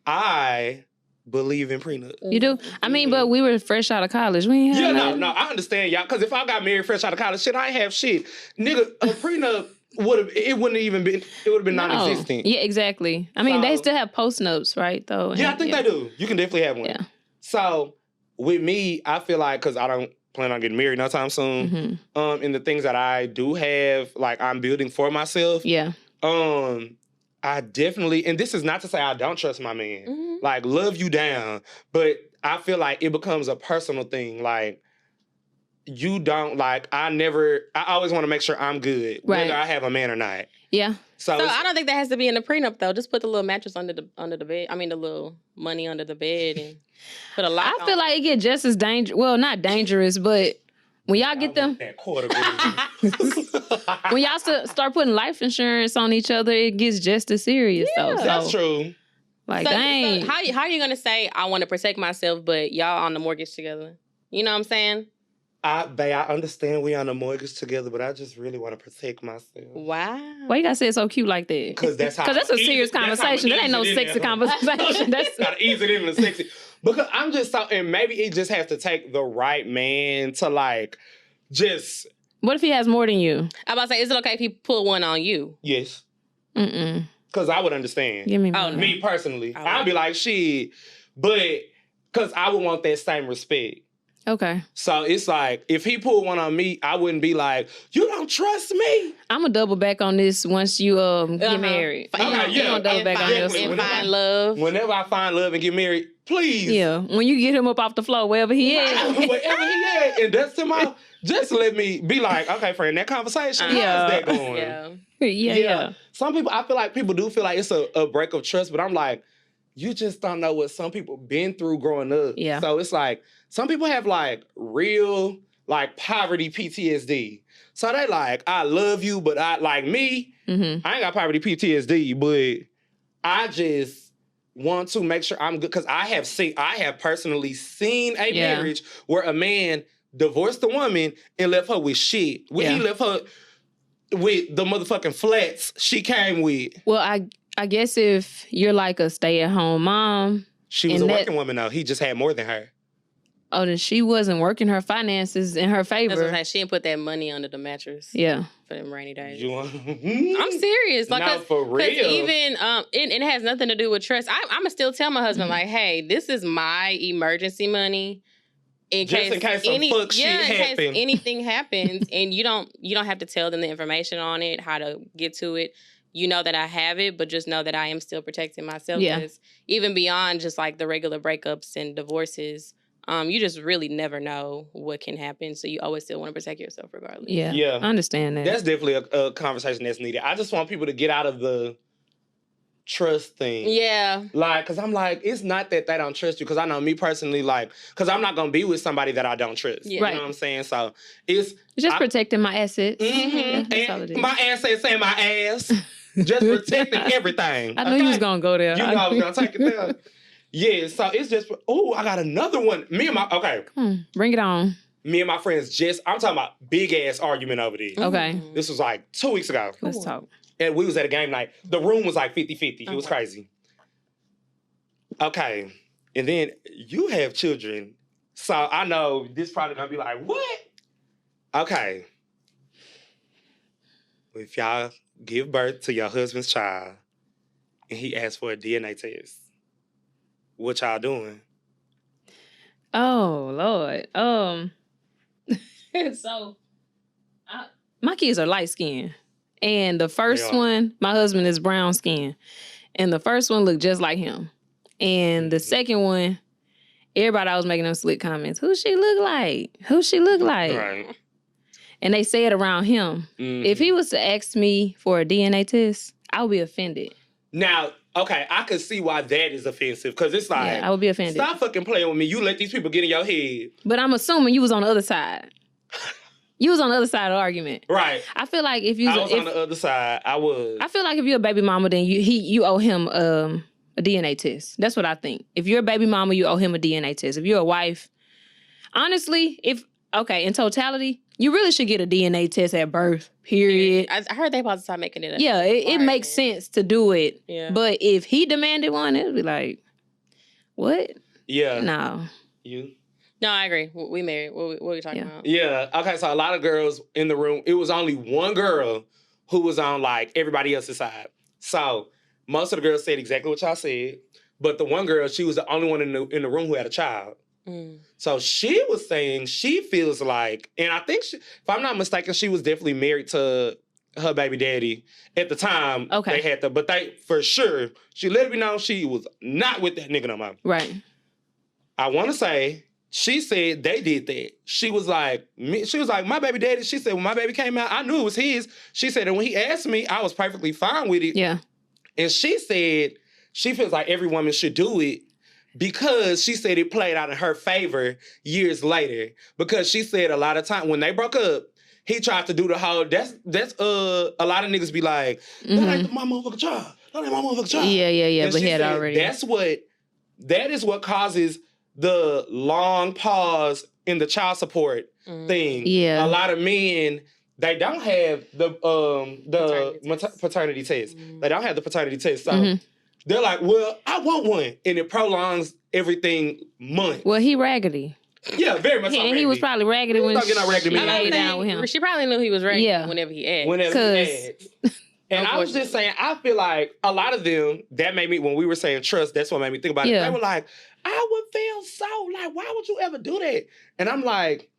I believe in prenup. You do? I mean, but we were fresh out of college. We ain't had nothing. No, I understand y'all. Because if I got married fresh out of college, shit, I ain't have shit. Nigga, a prenup wouldn't have been No. non-existent. Yeah, exactly. I mean, they still have post notes, right? Though. Yeah, I think they do. You can definitely have one. Yeah. So with me, I feel like, because I don't plan on getting married no time soon, and the things that I do have, like I'm building for myself. Yeah. I definitely, and this is not to say I don't trust my man, like love you down, but I feel like it becomes a personal thing. Like you don't like, I always want to make sure I'm good, whether I have a man or not. Yeah. So I don't think that has to be in the prenup though. Just put the little mattress under the bed. I mean the little money under the bed and put a lock on. I feel like it get just as dangerous. Well, not dangerous, but when y'all get them, that quarter when y'all start putting life insurance on each other, it gets just as serious. Yeah. Though. So, that's true. Like, dang. So how are you gonna say I want to protect myself, but y'all on the mortgage together? You know what I'm saying? I understand we on a mortgage together, but I just really want to protect myself. Wow. Why you gotta say it so cute like that? Because that's a serious conversation. That ain't no sexy conversation. That's gotta ease it in the sexy. Because I'm just and maybe it just has to take the right man to like just. What if he has more than you? I'm about to say, is it okay if he pull one on you? Yes. Mm-mm. Because I would understand. Give me me personally. I'd be like, shit. But because I would want that same respect. Okay. So it's like, if he pulled one on me, I wouldn't be like, you don't trust me. I'm gonna double back on this once you get married. Okay, I'm gonna double back on this. And find love. Whenever I find love and get married, please. Yeah. When you get him up off the floor, wherever he is. Wherever he is. And that's to my, just let me be like, okay, friend, that conversation, how's that going? Yeah. Some people, I feel like people do feel like it's a break of trust, but I'm like, you just don't know what some people been through growing up. Yeah. So it's like, some people have like real like poverty PTSD. So they like, I love you, but I like me, I ain't got poverty PTSD, but I just want to make sure I'm good. Cause I have personally seen a marriage where a man divorced the woman and left her with shit. He left her with the motherfucking flats she came with. Well, I guess if you're like a stay-at-home mom. She was a working woman though. He just had more than her. Oh, then she wasn't working her finances in her favor. That's what I'm saying. She didn't put that money under the mattress. Yeah. For them rainy days. I'm I'm serious. Like, not for real. Even it has nothing to do with trust. I'ma still tell my husband like, hey, this is my emergency money. In case anything happens, and you don't have to tell them the information on it, how to get to it. You know that I have it, but just know that I am still protecting myself. Yeah. Because even beyond just like the regular breakups and divorces, you just really never know what can happen. So you always still want to protect yourself regardless. Yeah. I understand that. That's definitely a conversation that's needed. I just want people to get out of the trust thing. Yeah. Like, because I'm like, it's not that they don't trust you. Because I know me personally, like, because I'm not going to be with somebody that I don't trust. Yeah. You know what I'm saying? So it's just protecting my assets. That's all it is. My assets and my ass. Just protecting everything. I knew you was going to go there. You know I was going to take it there. Yeah, so it's just, I got another one. Come on, bring it on. Me and my friends I'm talking about big ass argument over this. Okay. This was like 2 weeks ago. Let's talk. And we was at a game night. The room was like 50-50. It was crazy. Okay. And then you have children. So I know this probably gonna be like, what? Okay. If y'all give birth to your husband's child and he asks for a DNA test, what y'all doing? Oh, Lord. So, my kids are light skinned. And the first one, my husband is brown skinned. And the first one looked just like him. And the second one, everybody I was making them slick comments. Who she look like? Who she look like? Right. And they say it around him. If he was to ask me for a DNA test, I would be offended. Now, okay, I could see why that is offensive. Because it's like, I would be offended. Stop fucking playing with me. You let these people get in your head. But I'm assuming you was on the other side. You was on the other side of the argument. Right. I feel like if you I was on the other side, I was. I feel like if you're a baby mama, then you owe him a DNA test. That's what I think. If you're a baby mama, you owe him a DNA test. If you're a wife, honestly, in totality, You really should get a DNA test at birth, period. I heard they about to start making it. Yeah, it makes sense to do it. Yeah. But if he demanded one, it would be like, what? Yeah. No. You? No, I agree. We married. What are we talking about? Yeah. Okay, so a lot of girls in the room, it was only one girl who was on, like, everybody else's side. So most of the girls said exactly what y'all said. But the one girl, she was the only one in the room who had a child. So she was saying she feels like, and I think, if I'm not mistaken, she was definitely married to her baby daddy at the time. Okay. They had but they, for sure, she let me know she was not with that nigga no more. Right. I want to say, she said they did that. She was like, my baby daddy, she said, when my baby came out, I knew it was his. She said, and when he asked me, I was perfectly fine with it. Yeah. And she said, she feels like every woman should do it because she said it played out in her favor years later. Because she said a lot of time when they broke up, he tried to do the whole, that's a lot of niggas be like, that ain't my motherfucking child. That ain't my motherfucking child. Yeah, And but she he had said already. that is what causes the long pause in the child support thing. Yeah. A lot of men, they don't have the paternity test. They don't have the paternity test. So they're like, well, I want one. And it prolongs everything months. Well, he raggedy. Yeah, very much so And he was probably raggedy when she laid down with him. She probably knew he was raggedy whenever he asked. Whenever he asked. And I was just saying, I feel like a lot of them, that made me, when we were saying trust, that's what made me think about it. They were like, I would feel so, like, why would you ever do that? And I'm like,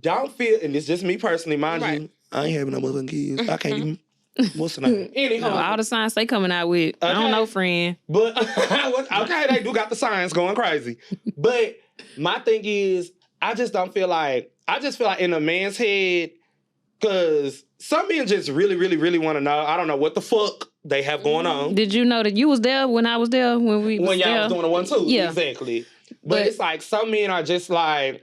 don't feel, and it's just me personally, mind you, I ain't having no motherfucking kids. I can't even, what's the name? Anyhow. No, all the signs they coming out with. I don't know, friend. But, okay, they do got the signs going crazy. But my thing is, I just feel like in a man's head, because some men just really, really, really want to know. I don't know what the fuck they have going on. Did you know that you was there when I was there? When y'all was doing the 1-2. Yeah. Exactly. But it's like some men are just like,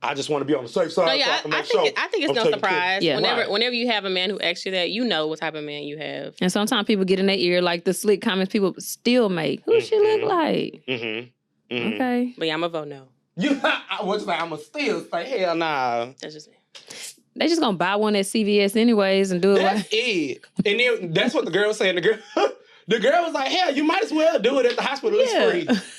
I just want to be on the safe side. No, yeah, so I think it's no surprise. Yeah. Whenever you have a man who asks you that, you know what type of man you have. And sometimes people get in their ear, like the slick comments people still make. Who she look like? Okay. But yeah, I'm going to vote no. I'm going to still say, hell nah. That's just me. They just gonna buy one at CVS anyways and do it. That's it. And then that's what the girl was saying. The girl was like, hell, you might as well do it at the hospital. It's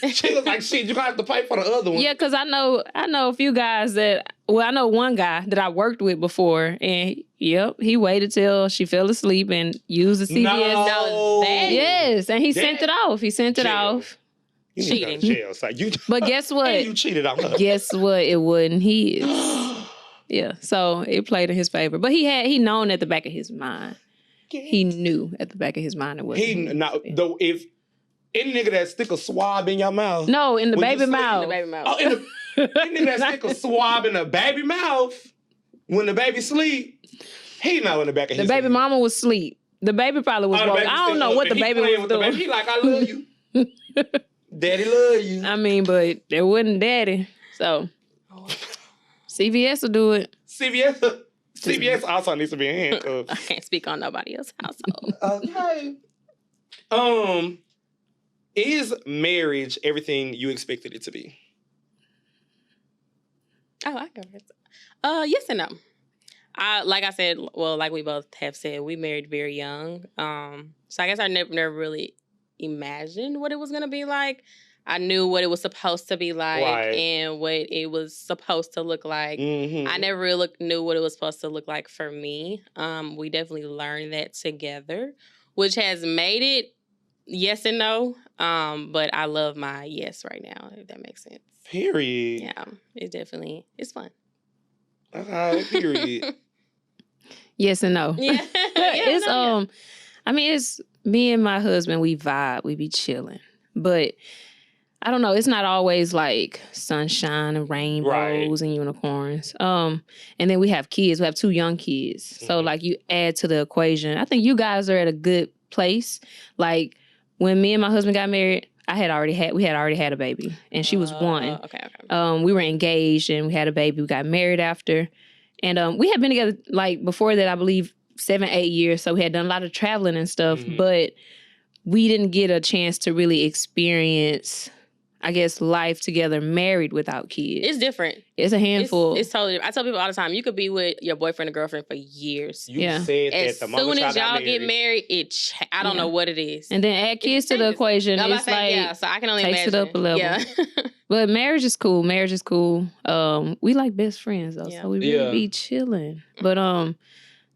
free. She was like, shit, you're gonna have to pay for the other one. Yeah, because I know a few guys I know one guy that I worked with before, and he waited till she fell asleep and used the CVS. No. Yes, and he sent it off. He sent it off. You cheating. Jail, so But guess what? And you cheated on her. Guess what? It wasn't his. Yeah, so it played in his favor. But he known at the back of his mind. He knew at the back of his mind it wasn't. If any nigga that stick a swab in your mouth. No, in the baby mouth. In the baby mouth. Oh, any nigga that stick a swab in the baby mouth when the baby sleep, he know in the back of his The baby head. mama was asleep. The baby probably was woke. I don't know what the baby was doing. He like, I love you. Daddy love you. I mean, but it wasn't daddy. So CVS will do it. CVS also needs to be in handcuffs. I can't speak on nobody else's household. Okay. Is marriage everything you expected it to be? Oh, I go first. Yes and no. Like I said, well, like we both have said, we married very young. So I guess I never really imagined what it was gonna be like. I knew what it was supposed to be like and what it was supposed to look like. I never really knew what it was supposed to look like for me. We definitely learned that together, which has made it yes and no. But I love my yes right now, if that makes sense. Period. Yeah, it's fun. Period. Yes and no. Yeah. I mean, it's me and my husband, we vibe, we be chilling. But I don't know, it's not always like sunshine and rainbows and unicorns. And then we have kids. We have 2 young kids. So like you add to the equation. I think you guys are at a good place. Like when me and my husband got married, we had already had a baby, and she was 1. Okay. We were engaged and we had a baby. We got married after. And we had been together like before that, I believe 7-8 years. So we had done a lot of traveling and stuff, but we didn't get a chance to really experience I guess, life together married without kids. It's different. It's a handful. It's totally different. I tell people all the time, you could be with your boyfriend or girlfriend for years. You Yeah. said As that the moment soon as y'all got get married, I don't know what it is. And then add kids to the changes. equation. I'm about It's to say, like, yeah, so I can only takes imagine. it up a level. Yeah. But marriage is cool. Marriage is cool. We like best friends though, Yeah. so we really be chilling. But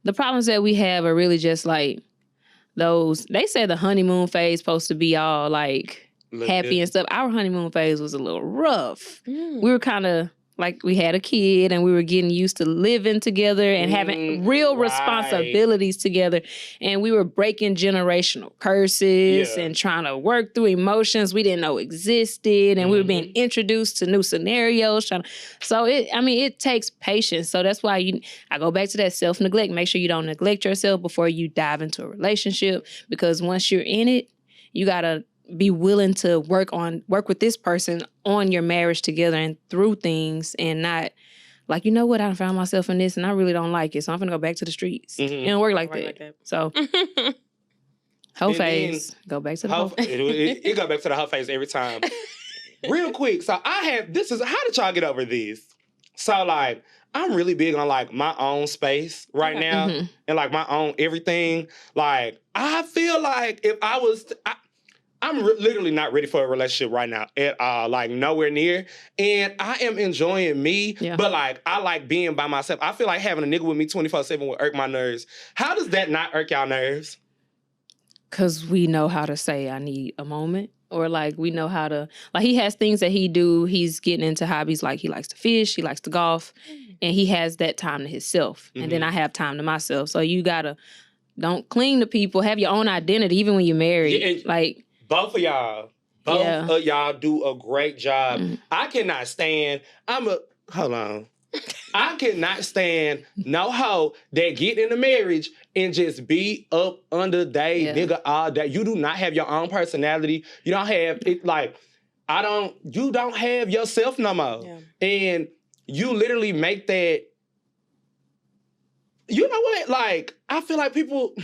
the problems that we have are really just like those. They say the honeymoon phase supposed to be all like happy and stuff. Our honeymoon phase was a little rough. We were kind of like we had a kid and we were getting used to living together and having real responsibilities together. And we were breaking generational curses and trying to work through emotions we didn't know existed. And we were being introduced to new scenarios. So it takes patience. So that's why I go back to that self-neglect. Make sure you don't neglect yourself before you dive into a relationship. Because once you're in it, you gotta be willing to work with this person on your marriage together and through things, and not like, you know what, I found myself in this and I really don't like it, so I'm gonna go back to the streets. It don't work like that. So whole phase. Go back to the whole phase. It go back to the whole phase every time. Real quick, so how did y'all get over this? So like, I'm really big on like my own space right now and like my own everything. Like, I feel like if I was... I'm literally not ready for a relationship right now at all, like nowhere near. And I am enjoying me, but like I like being by myself. I feel like having a nigga with me 24/7 would irk my nerves. How does that not irk y'all nerves? Because we know how to say, I need a moment. Or like we know how to, like he has things that he do. He's getting into hobbies like he likes to fish, he likes to golf, and he has that time to himself. And then I have time to myself. So you gotta, don't cling to people, have your own identity even when you're married. Like, both of y'all do a great job. I cannot stand, hold on. I cannot stand no hoe that get in a marriage and just be up under they nigga all day. You do not have your own personality. You don't have it like, you don't have yourself no more. Yeah. And you literally make that, you know what? Like, I feel like people...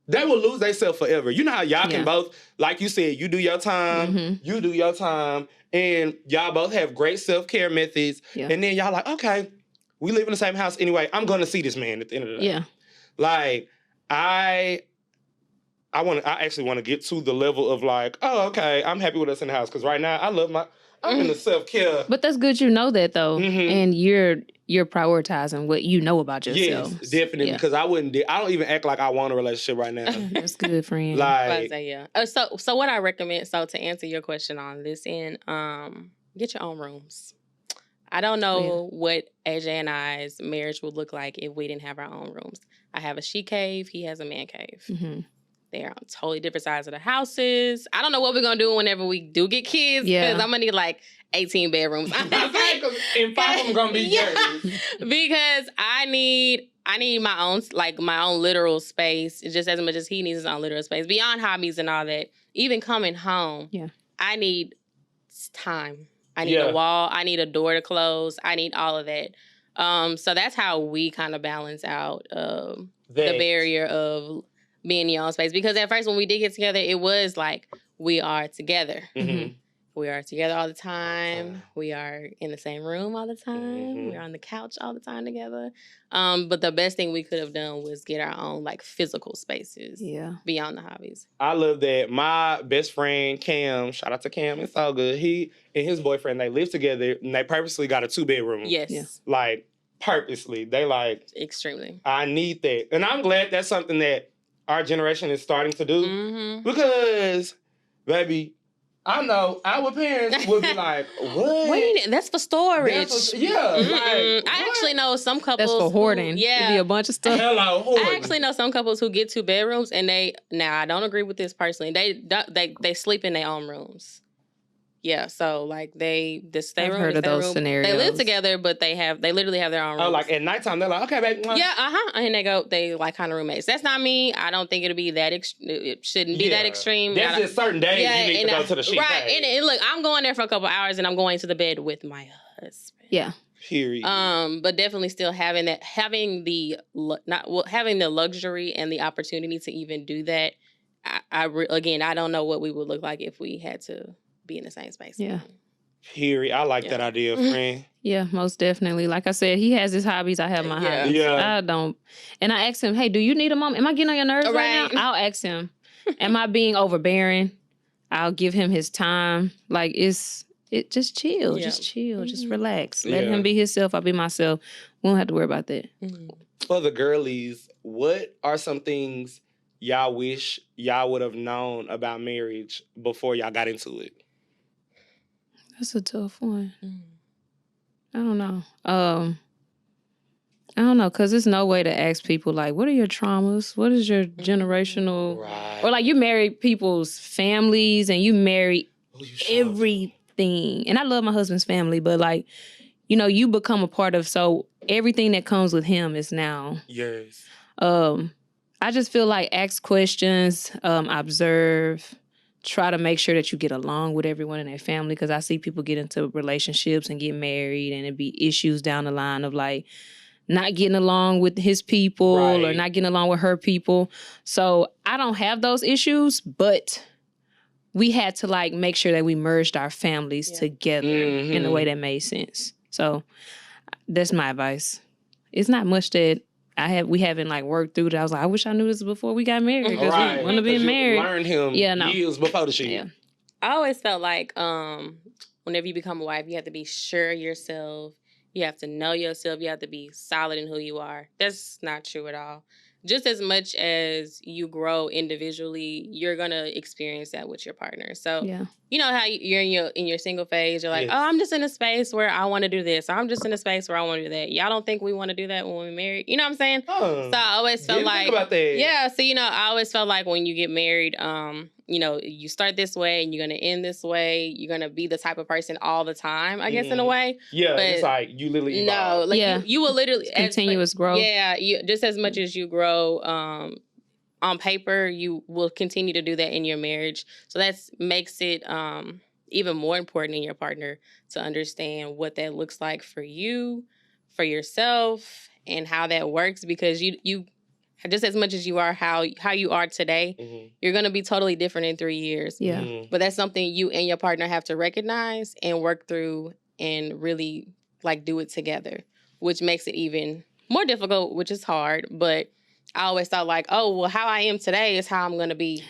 They will lose themselves forever. You know how y'all can both, like you said, you do your time, you do your time, and y'all both have great self-care methods. Yeah. And then y'all like, okay, we live in the same house anyway. I'm going to see this man at the end of the day. Yeah. Like, I actually want to get to the level of like, oh, okay, I'm happy with us in the house. Because right now, I'm in the self-care. But that's good you know that, though. And you're prioritizing what you know about yourself. Yes, definitely. Yeah. Because I don't even act like I want a relationship right now. That's good, friend. Like, so what I recommend, so to answer your question on this end, get your own rooms. I don't know what AJ and I's marriage would look like if we didn't have our own rooms. I have a she cave, he has a man cave. They're on totally different sides of the houses. I don't know what we're going to do whenever we do get kids, because I'm going to need like 18 bedrooms. And 5 of them going to be dirty. Because I need my own literal space, just as much as he needs his own literal space. Beyond hobbies and all that, even coming home, I need time. I need a wall. I need a door to close. I need all of that. So that's how we kind of balance out the barrier of being in your own space. Because at first when we did get together, it was like, we are together. We are together all the time. We are in the same room all the time. We're on the couch all the time together. But the best thing we could have done was get our own like physical spaces beyond the hobbies. I love that. My best friend, Cam, shout out to Cam, it's all good. He and his boyfriend, they live together and they purposely got a 2-bedroom. Yes. Yeah. Like, purposely. They like... Extremely. I need that. And I'm glad that's something that our generation is starting to do. Because, baby, I know our parents would be like, what? Wait, that's for storage. Like, I actually know some couples. That's for hoarding. It'd be a bunch of stuff. Hello, hoarding. I actually know some couples who get 2 bedrooms and now I don't agree with this personally. They sleep in their own rooms. Yeah, so like this I've heard of those scenarios. They live together, but they literally have their own rooms. Oh, like at nighttime they're like, okay, baby. Yeah, and they like kind of roommates. That's not me. I don't think it'll be that. It shouldn't be that extreme. There's just certain days you need to go to the sheet. Right, and look, I'm going there for a couple hours, and I'm going to the bed with my husband. Yeah. Period. But definitely still having the luxury and the opportunity to even do that. I don't know what we would look like if we had to be in the same space. Yeah. Period. I like that idea, friend. Yeah, most definitely. Like I said, he has his hobbies. I have my hobbies. Yeah. I don't. And I asked him, hey, do you need a mom? Am I getting on your nerves right Right. now? I'll ask him, am I being overbearing? I'll give him his time. Like, just chill. Yeah. Just chill. Just relax. Yeah. Let him be himself. I'll be myself. We don't have to worry about that. For the girlies, what are some things y'all wish y'all would have known about marriage before y'all got into it? That's a tough one. I don't know. I don't know, because there's no way to ask people, like, what are your traumas? What is your generational... Right. Or, like, you marry people's families and you marry Who you show? everything. And I love my husband's family, but, like, you know, you become a part of... So everything that comes with him is now... Yes. I just feel like ask questions, observe... Try to make sure that you get along with everyone in their family, because I see people get into relationships and get married and it be issues down the line of like not getting along with his people or not getting along with her people. So I don't have those issues, but we had to like make sure that we merged our families together in a way that made sense. So that's my advice. It's not much that we haven't like worked through that. I was like, I wish I knew this before we got married, because we want to be married. Learned him years before the shit. Yeah. I always felt like whenever you become a wife, you have to be sure of yourself. You have to know yourself. You have to be solid in who you are. That's not true at all. Just as much as you grow individually, you're gonna experience that with your partner. So you know how you're in your single phase. You're like, oh, I'm just in a space where I want to do this. Or I'm just in a space where I want to do that. Y'all don't think we want to do that when we're married? You know what I'm saying? So I always felt like, think about that. Yeah. So I always felt like when you get married, you start this way and you're gonna end this way. You're gonna be the type of person all the time, I guess, in a way. Yeah, but it's like you literally evolve. You will literally continuous growth. Yeah, just as much as you grow on paper, you will continue to do that in your marriage. So that makes it even more important in your partner to understand what that looks like for you, for yourself, and how that works, because you just as much as you are how you are today, you're going to be totally different in 3 years. Yeah. But that's something you and your partner have to recognize and work through and really like do it together, which makes it even more difficult, which is hard. But I always thought like, oh, well, how I am today is how I'm going to be,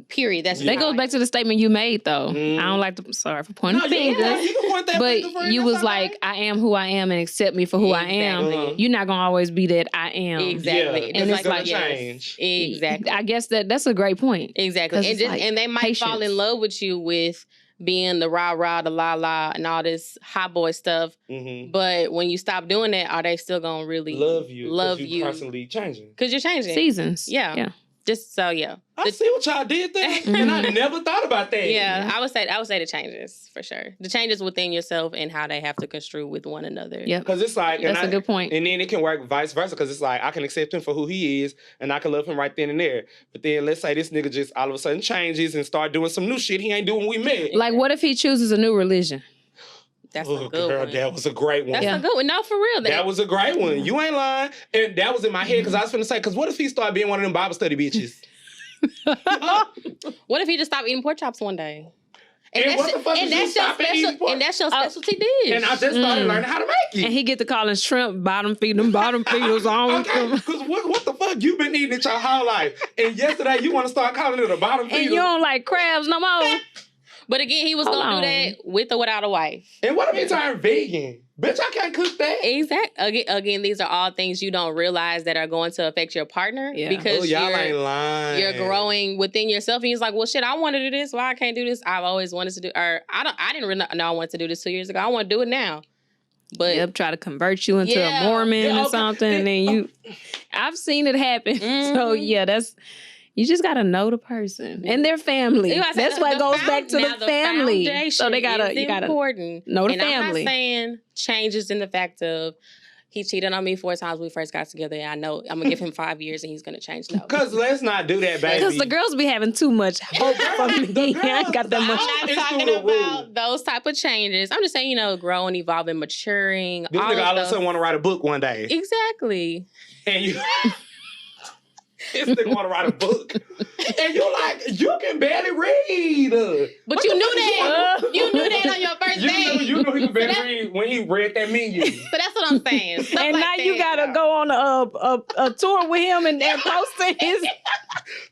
period. That goes back to the statement you made, though. I don't like to, sorry for pointing fingers, you can point that but finger, friend. you was like, I am who I am and accept me for who I am. You're not going to always be that I am. Exactly. Yeah, and it's like change. Exactly. I guess that's a great point. Exactly. And they might fall in love with you with being the rah-rah, the la-la, and all this hot boy stuff. But when you stop doing that, are they still going to really love you? Love you. Constantly changing. Because you're changing. Seasons. Yeah. Just so, I see what y'all did there, and I never thought about that. Yeah, I would say the changes, for sure. The changes within yourself and how they have to construe with one another. Yeah. Because it's like... That's a good point. And then it can work vice versa, because it's like, I can accept him for who he is, and I can love him right then and there. But then let's say this nigga just all of a sudden changes and start doing some new shit he ain't doing when we met. Like, what if he chooses a new religion? That's a good one. That was a great one. That's a good one. No, for real. That was a great one. You ain't lying. And that was in my head, because I was finna say, because what if he started being one of them Bible study bitches? What if you just stop eating pork chops one day? And what the fuck is you stopping eating pork? And that's your specialty dish. And I just started learning how to make it. And he get to calling shrimp bottom feeders on. Okay, because what the fuck you been eating it your whole life? And yesterday you want to start calling it a bottom feeder. And you don't like crabs no more. But again, he was going to do that with or without a wife. And what if he turned vegan? Bitch, I can't cook that. Exactly. Again, these are all things you don't realize that are going to affect your partner. Yeah. Because y'all ain't lying. You're growing within yourself. And he's like, well, shit, I want to do this. Why I can't do this? I've always wanted to do, or I didn't really know I wanted to do this 2 years ago. I want to do it now. But try to convert you into a Mormon or something. And then I've seen it happen. So you just gotta know the person and their family. That's why it goes back to the family. So you gotta important. Know the and family. I'm not saying changes in the fact of he cheated on me 4 times when we first got together. And I know I'm gonna give him 5 years and he's gonna change. No, because let's not do that, baby. Because the girls be having too much hope from me. I ain't got that much. I'm not talking about those type of changes. I'm just saying, growing, evolving, maturing. This nigga all of a sudden want to write a book one day. Exactly. And you. This nigga want to write a book. And you like, you can barely read. But you knew that. You knew that on your first day. You knew he could barely read when he read that menu. So that's what I'm saying. Stuff And like now that. you gotta go on a tour with him and posting his.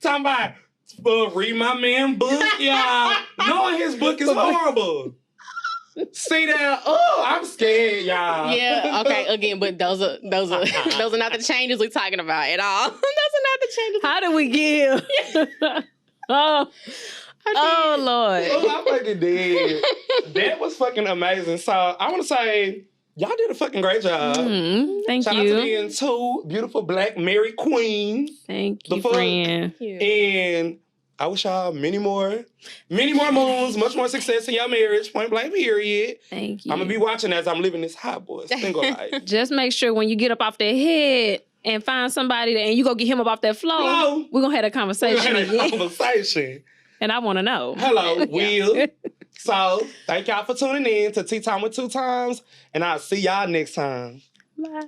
Talking about, read my man book, y'all. Knowing his book is horrible. See that? Oh, I'm scared, y'all. Yeah, okay, again, but those are not the changes we're talking about at all. Those are not the changes. How did we get here? Oh Lord. Oh, I'm fucking dead. That was fucking amazing. So I want to say, y'all did a fucking great job. Thank Shout out to you. being two beautiful black married queens. Thank The you, fuck? friend. And I wish y'all many more moons, much more success in your marriage, point blank period. Thank you. I'm going to be watching as I'm living this hot boy single life. Just make sure when you get up off that head and find somebody and you go get him up off that floor, Hello. we're gonna have a We're conversation gonna have a again. conversation. And I wanna know. Hello, Will. So, thank y'all for tuning in to Tea Time with Two Times, and I'll see y'all next time. Bye.